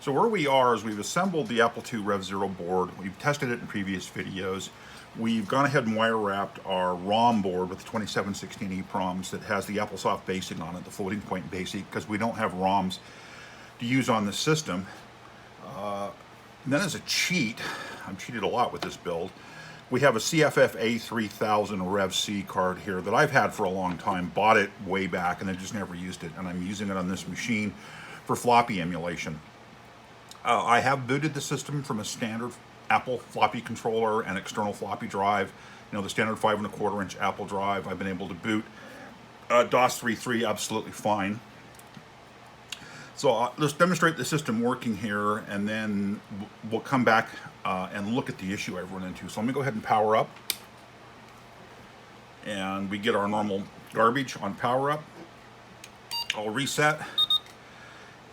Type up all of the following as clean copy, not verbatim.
So where we are is we've assembled the Apple II Rev 0 board. We've tested it in previous videos. We've gone ahead and wire wrapped our ROM board with the 2716 EPROMs that has the AppleSoft Basic on it, the floating point Basic, because we don't have ROMs to use on this system. And then as a cheat, I'm cheated a lot with this build, we have a CFF-A3000 Rev C card here that I've had for a long time, bought it way back and I just never used it, and I'm using it on this machine for floppy emulation. I have booted the system from a standard Apple floppy controller and external floppy drive, you know, the standard 5¼ inch Apple drive. I've been able to boot DOS 3.3 absolutely fine. So let's demonstrate the system working here, and then we'll come back and look at the issue I've run into. So let me go ahead and power up, and we get our normal garbage on power up. I'll reset.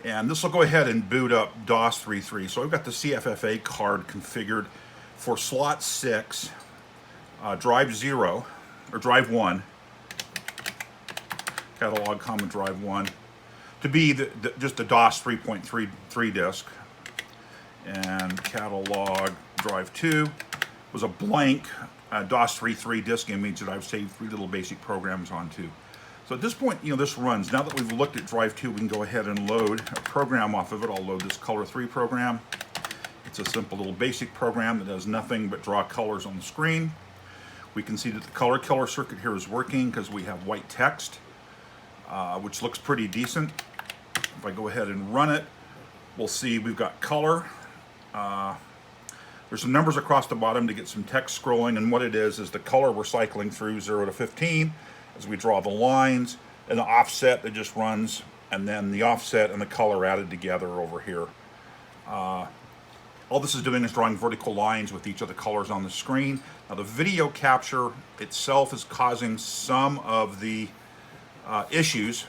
And this will go ahead and boot up DOS 3.3. So I've got the CFFA card configured for slot 6, drive 0, or drive 1, catalog, comma, drive 1, to be just a DOS 3.33 disk. And catalog drive 2 was a blank DOS 3.3 disk image that I've saved 3 little basic programs onto. So at this point, you know, this runs. Now that we've looked at drive 2, we can go ahead and load a program off of it. I'll load this color 3 program. It's a simple little basic program that does nothing but draw colors on the screen. We can see that the color killer circuit here is working because we have white text, which looks pretty decent. If I go ahead and run it, we'll see we've got color. There's some numbers across the bottom to get some text scrolling, and what it is the color we're cycling through 0 to 15. As we draw the lines, and the offset that just runs, and then the offset and the color added together over here. All this is doing is drawing vertical lines with each of the colors on the screen. Now the video capture itself is causing some of the issues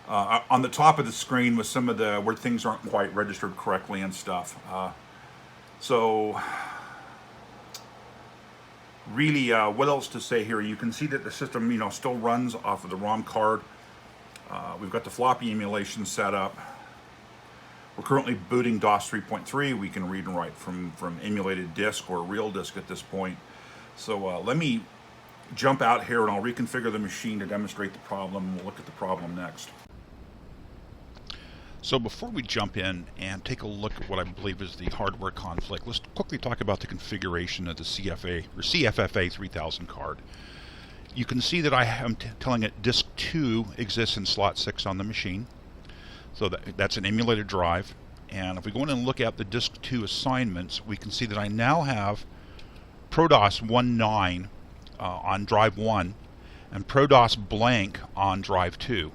on the top of the screen with some of the where things aren't quite registered correctly and stuff. So really, what else to say here? You can see that the system, you know, still runs off of the ROM card. We've got the floppy emulation set up. We're currently booting DOS 3.3. We can read and write from emulated disk or real disk at this point. So let me jump out here and I'll reconfigure the machine to demonstrate the problem. We'll look at the problem next. So before we jump in and take a look at what I believe is the hardware conflict, let's quickly talk about the configuration of the CFFA 3000 card. You can see that I am telling it disk 2 exists in slot 6 on the machine. So that's an emulated drive. And if we go in and look at the disk 2 assignments, we can see that I now have ProDOS 1.9 on drive 1 and ProDOS blank on drive 2.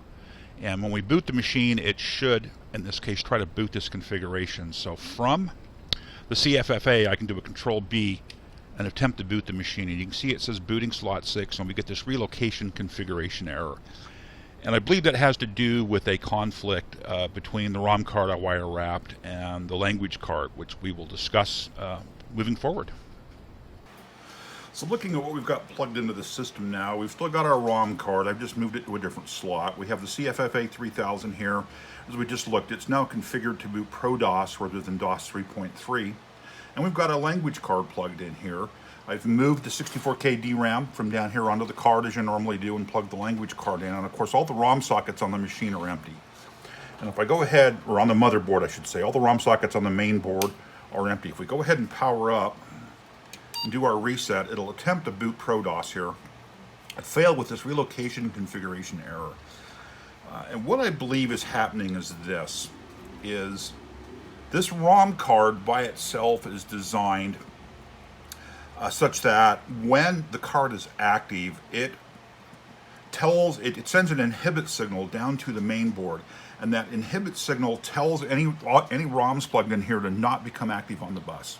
And when we boot the machine, it should, in this case, try to boot this configuration. So from the CFFA, I can do a Control B and attempt to boot the machine. And you can see it says booting slot 6, and we get this relocation configuration error. And I believe that has to do with a conflict between the ROM card I wire wrapped and the language card, which we will discuss moving forward. So looking at what we've got plugged into the system now, we've still got our ROM card. I've just moved it to a different slot. We have the CFFA3000 here. As we just looked, it's now configured to boot ProDOS rather than DOS 3.3. And we've got a language card plugged in here. I've moved the 64K DRAM from down here onto the card as you normally do and plugged the language card in. And of course, all the ROM sockets on the machine are empty. And if I go ahead, or on the motherboard I should say, all the ROM sockets on the main board are empty. If we go ahead and power up, and do our reset, it'll attempt to boot ProDOS here. It failed with this relocation configuration error. And what I believe is happening is this ROM card by itself is designed such that when the card is active, it sends an inhibit signal down to the main board, and that inhibit signal tells any ROMs plugged in here to not become active on the bus.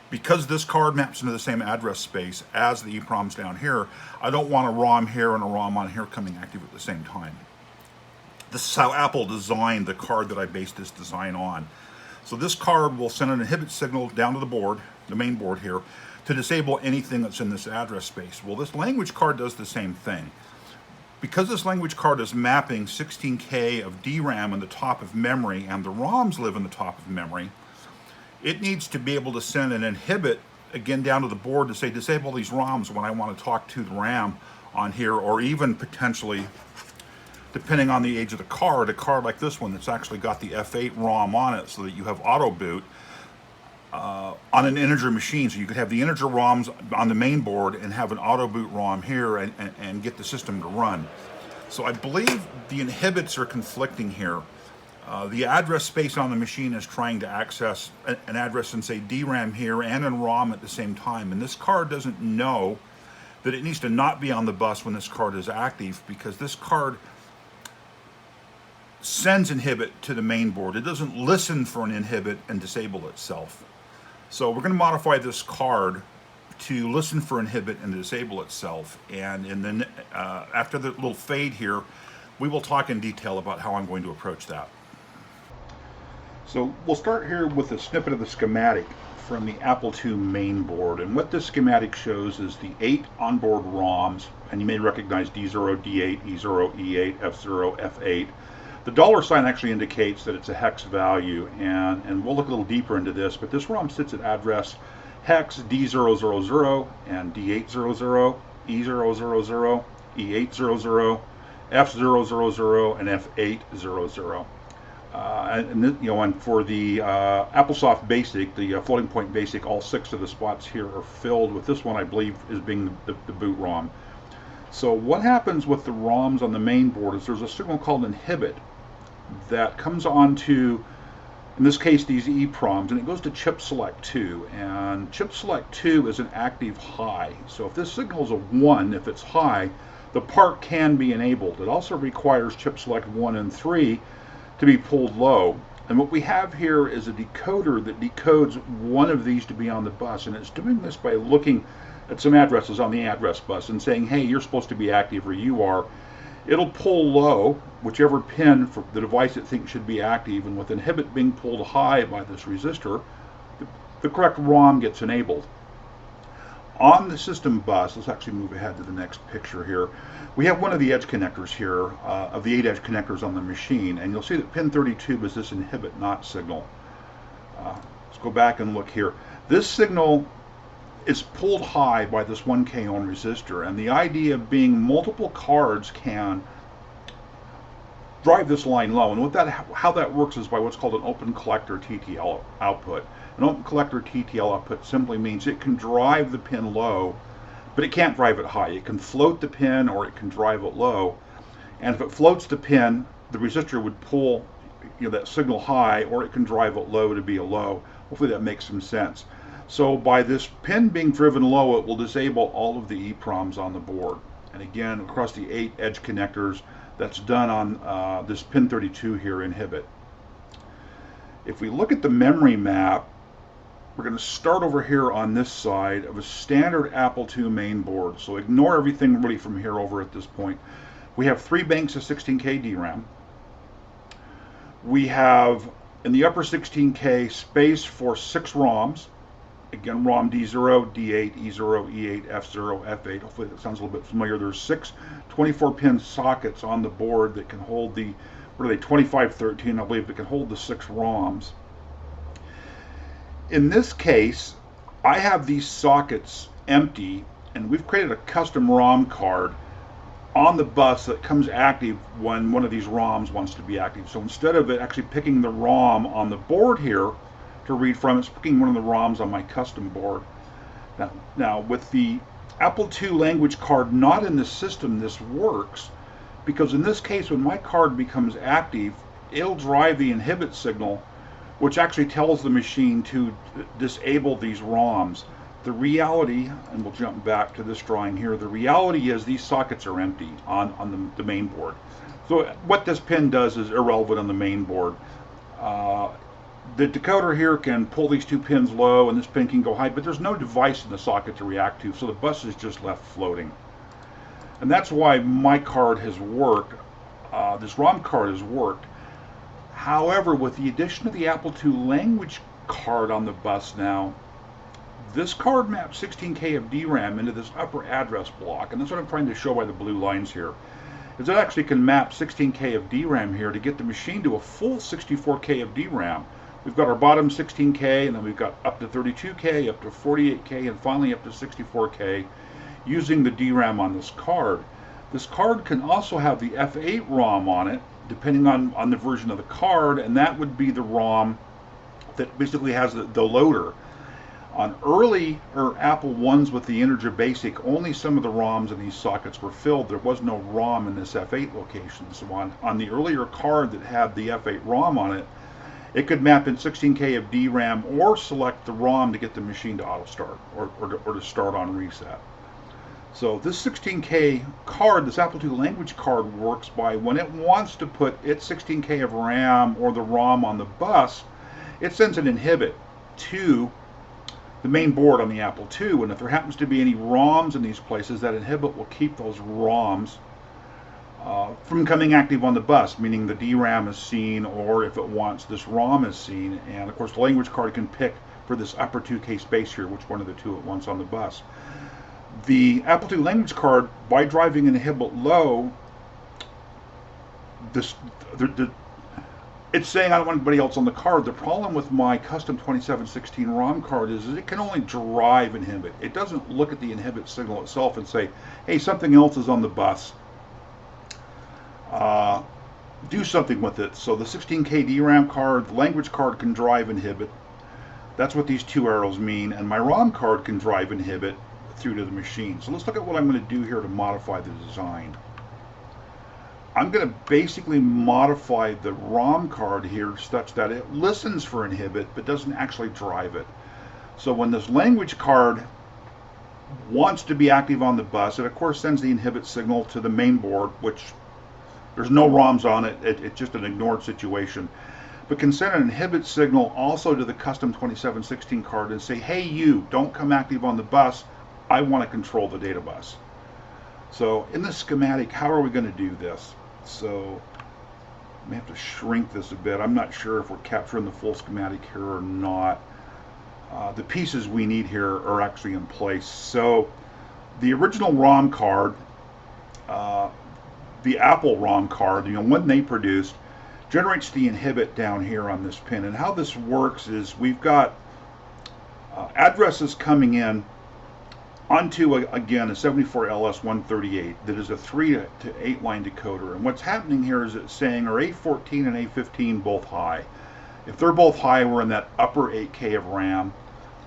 Because this card maps into the same address space as the EPROMs down here, I don't want a ROM here and a ROM on here coming active at the same time. This is how Apple designed the card that I based this design on. So this card will send an inhibit signal down to the board, the main board here, to disable anything that's in this address space. Well, this language card does the same thing. Because this language card is mapping 16K of DRAM in the top of memory and the ROMs live in the top of memory, it needs to be able to send an inhibit again down to the board to say disable these ROMs when I want to talk to the RAM on here, or even potentially, depending on the age of the card, a card like this one that's actually got the F8 ROM on it so that you have auto boot on an integer machine. So you could have the integer ROMs on the main board and have an auto boot ROM here and get the system to run. So I believe the inhibits are conflicting here. The address space on the machine is trying to access an address in, say, DRAM here and in ROM at the same time. And this card doesn't know that it needs to not be on the bus when this card is active, because this card sends inhibit to the main board. It doesn't listen for an inhibit and disable itself. So we're going to modify this card to listen for inhibit and disable itself. And then after the little fade here, we will talk in detail about how I'm going to approach that. So we'll start here with a snippet of the schematic from the Apple II main board. And what this schematic shows is the 8 onboard ROMs, and you may recognize D0, D8, E0, E8, F0, F8. The dollar sign actually indicates that it's a hex value, and we'll look a little deeper into this, but this ROM sits at address hex D000 and D800, E000, E800, F000, and F800. And for the AppleSoft Basic, the floating point basic, all 6 of the spots here are filled with this one, I believe, is being the boot ROM. So what happens with the ROMs on the main board is there's a signal called inhibit that comes onto, in this case, these EEPROMs, and it goes to chip select 2. And chip select 2 is an active high. So if this signal is a 1, if it's high, the part can be enabled. It also requires chip select 1 and 3 to be pulled low. And what we have here is a decoder that decodes one of these to be on the bus, and it's doing this by looking at some addresses on the address bus and saying, hey, you're supposed to be active, or you are. It'll pull low whichever pin for the device it thinks should be active, and with inhibit being pulled high by this resistor, the correct ROM gets enabled. On the system bus, let's actually move ahead to the next picture here. We have one of the edge connectors here, of the 8 edge connectors on the machine, and you'll see that pin 32 is this inhibit not signal. Let's go back and look here. This signal is pulled high by this 1K ohm resistor, and the idea being multiple cards can drive this line low. And how that works is by what's called an open collector TTL output. An open collector TTL output simply means it can drive the pin low, but it can't drive it high. It can float the pin or it can drive it low. And if it floats the pin, the resistor would pull that signal high, or it can drive it low to be a low. Hopefully that makes some sense. So by this pin being driven low, it will disable all of the EEPROMs on the board. And again, across the 8 edge connectors, that's done on this pin 32 here, inhibit. If we look at the memory map, we're going to start over here on this side of a standard Apple II main board. So ignore everything really from here over at this point. We have 3 banks of 16K DRAM. We have, in the upper 16K, space for 6 ROMs. Again, ROM D0, D8, E0, E8, F0, F8. Hopefully that sounds a little bit familiar. There's 6 24-pin sockets on the board that can hold the, what are they, 2513, I believe, that can hold the 6 ROMs. In this case, I have these sockets empty, and we've created a custom ROM card on the bus that comes active when one of these ROMs wants to be active. So instead of it actually picking the ROM on the board here to read from, it's picking one of the ROMs on my custom board. Now with the Apple II language card not in the system, this works, because in this case, when my card becomes active, it'll drive the inhibit signal, which actually tells the machine to disable these ROMs. The reality, and we'll jump back to this drawing here, the reality is these sockets are empty on the main board. So what this pin does is irrelevant on the main board. The decoder here can pull these 2 pins low, and this pin can go high, but there's no device in the socket to react to, so the bus is just left floating. And that's why my card has worked, this ROM card has worked. However, with the addition of the Apple II language card on the bus now, this card maps 16K of DRAM into this upper address block, and that's what I'm trying to show by the blue lines here. is it actually can map 16K of DRAM here to get the machine to a full 64K of DRAM. We've got our bottom 16K, and then we've got up to 32K, up to 48K, and finally up to 64K using the DRAM on this card. This card can also have the F8 ROM on it, depending on the version of the card, and that would be the ROM that basically has the loader. On early Apple I's with the Integer Basic, only some of the ROMs in these sockets were filled. There was no ROM in this F8 location. So on the earlier card that had the F8 ROM on it, it could map in 16K of DRAM or select the ROM to get the machine to auto start or to start on reset. So this 16K card, this Apple II Language card, works by when it wants to put its 16K of RAM or the ROM on the bus, it sends an inhibit to the main board on the Apple II, and if there happens to be any ROMs in these places, that inhibit will keep those ROMs from coming active on the bus, meaning the DRAM is seen, or if it wants, this ROM is seen. And of course the language card can pick for this upper 2K space here which one of the two it wants on the bus. The Apple II Language card, by driving an inhibit low, it's saying I don't want anybody else on the card. The problem with my custom 2716 ROM card is it can only drive inhibit. It doesn't look at the inhibit signal itself and say, hey, something else is on the bus. Do something with it. So the 16K DRAM card, the language card can drive inhibit. That's what these two arrows mean. And my ROM card can drive inhibit through to the machine. So let's look at what I'm going to do here to modify the design. I'm going to basically modify the ROM card here such that it listens for inhibit but doesn't actually drive it. So when this language card wants to be active on the bus, it of course sends the inhibit signal to the main board, which there's no ROMs on it. It's just an ignored situation. But can send an inhibit signal also to the custom 2716 card and say, hey, you, don't come active on the bus. I want to control the data bus. So in the schematic, how are we going to do this? So I may have to shrink this a bit. I'm not sure if we're capturing the full schematic here or not. The pieces we need here are actually in place. So the original ROM card, the Apple ROM card, one they produced, generates the inhibit down here on this pin. And how this works is we've got addresses coming in onto, again, a 74LS138 that is a 3 to 8 line decoder. And what's happening here is it's saying are A14 and A15 both high? If they're both high, we're in that upper 8K of RAM.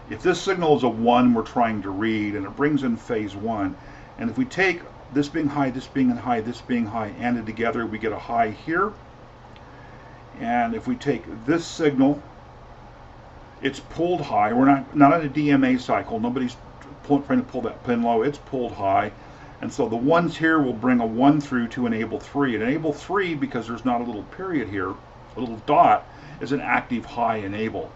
If this signal is a 1, we're trying to read, and it brings in phase 1. And if we take this being high, this being high, this being high, added together, we get a high here. And if we take this signal, it's pulled high. We're not on a DMA cycle. Nobody's trying to pull that pin low. It's pulled high. And so the ones here will bring a 1 through to enable 3. And enable 3, because there's not a little period here, a little dot, is an active high enable.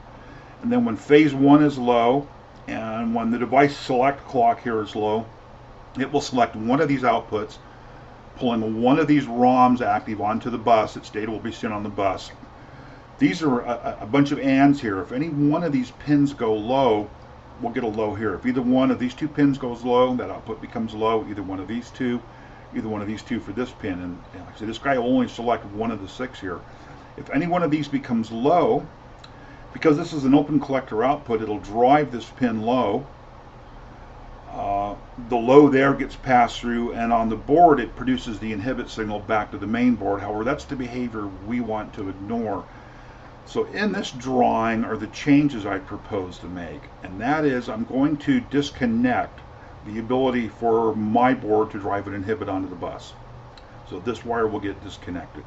And then when phase 1 is low, and when the device select clock here is low, it will select one of these outputs, pulling one of these ROMs active onto the bus. Its data will be sent on the bus. These are a bunch of ands here. If any one of these pins go low, we'll get a low here. If either one of these two pins goes low, that output becomes low. Either one of these two for this pin. And like I said, this guy will only select one of the 6 here. If any one of these becomes low, because this is an open collector output, it'll drive this pin low. The low there gets passed through, and on the board it produces the inhibit signal back to the main board. However, that's the behavior we want to ignore. So in this drawing are the changes I propose to make, and that is I'm going to disconnect the ability for my board to drive an inhibit onto the bus. So this wire will get disconnected.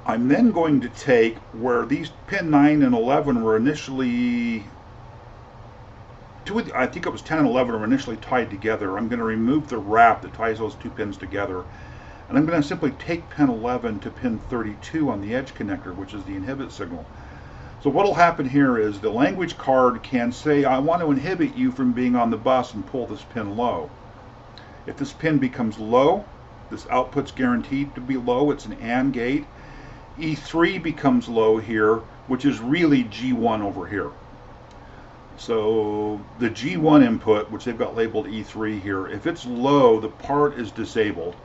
I'm then going to take where these pin 9 and 11 were initially, I think it was 10 and 11 were initially tied together. I'm going to remove the wrap that ties those two pins together. And I'm going to simply take pin 11 to pin 32 on the edge connector, which is the inhibit signal. So what will happen here is the language card can say, I want to inhibit you from being on the bus, and pull this pin low. If this pin becomes low, this output's guaranteed to be low. It's an AND gate. E3 becomes low here, which is really G1 over here. So the G1 input, which they've got labeled E3 here, if it's low, the part is disabled.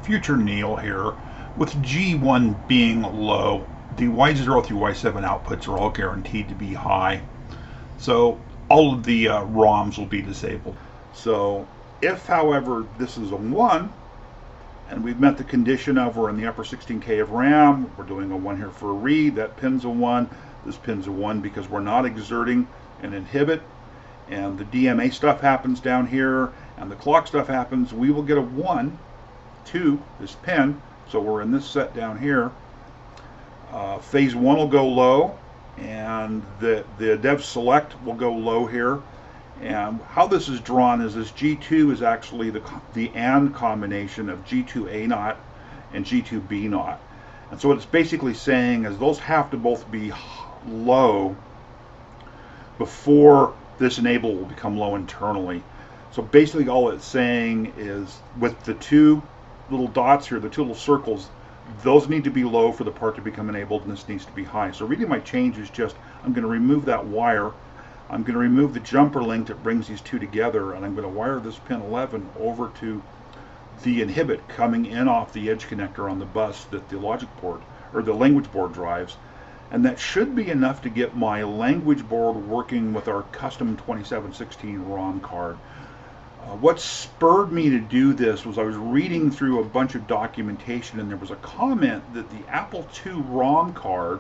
future Neil here. With G1 being low, the Y0 through Y7 outputs are all guaranteed to be high. So all of the ROMs will be disabled. So if, however, this is a 1, and we've met the condition of we're in the upper 16K of RAM, we're doing a 1 here for a read, that pin's a 1, this pin's a 1 because we're not exerting an inhibit, and the DMA stuff happens down here, and the clock stuff happens, we will get a 1 to this pin. So we're in this set down here. Phase 1 will go low, and the dev select will go low here. And how this is drawn is this G2 is actually the AND combination of G2A0 and G2B0. And so what it's basically saying is those have to both be low before this enable will become low internally. So basically all it's saying is with the two little dots here, the two little circles, those need to be low for the part to become enabled, and this needs to be high. So really my change is just, I'm going to remove that wire, I'm going to remove the jumper link that brings these two together, and I'm going to wire this pin 11 over to the inhibit coming in off the edge connector on the bus that the logic board, or the language board drives. And that should be enough to get my language board working with our custom 2716 ROM card. What spurred me to do this was I was reading through a bunch of documentation, and there was a comment that the Apple II ROM card,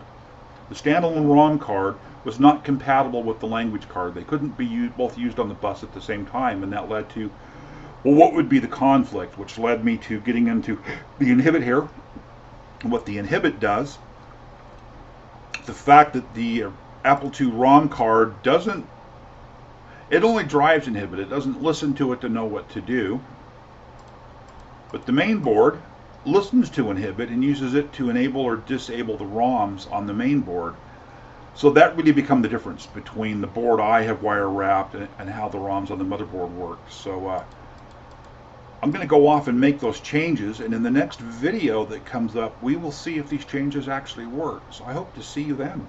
the standalone ROM card, was not compatible with the language card. They couldn't be both used on the bus at the same time, and that led to, well, what would be the conflict, which led me to getting into the inhibit here. And what the inhibit does, the fact that the Apple II ROM card doesn't, it only drives inhibit, it doesn't listen to it to know what to do. But the main board listens to inhibit and uses it to enable or disable the ROMs on the main board. So that really become the difference between the board I have wire wrapped and how the ROMs on the motherboard work. So I'm going to go off and make those changes, and in the next video that comes up we will see if these changes actually work. So I hope to see you then.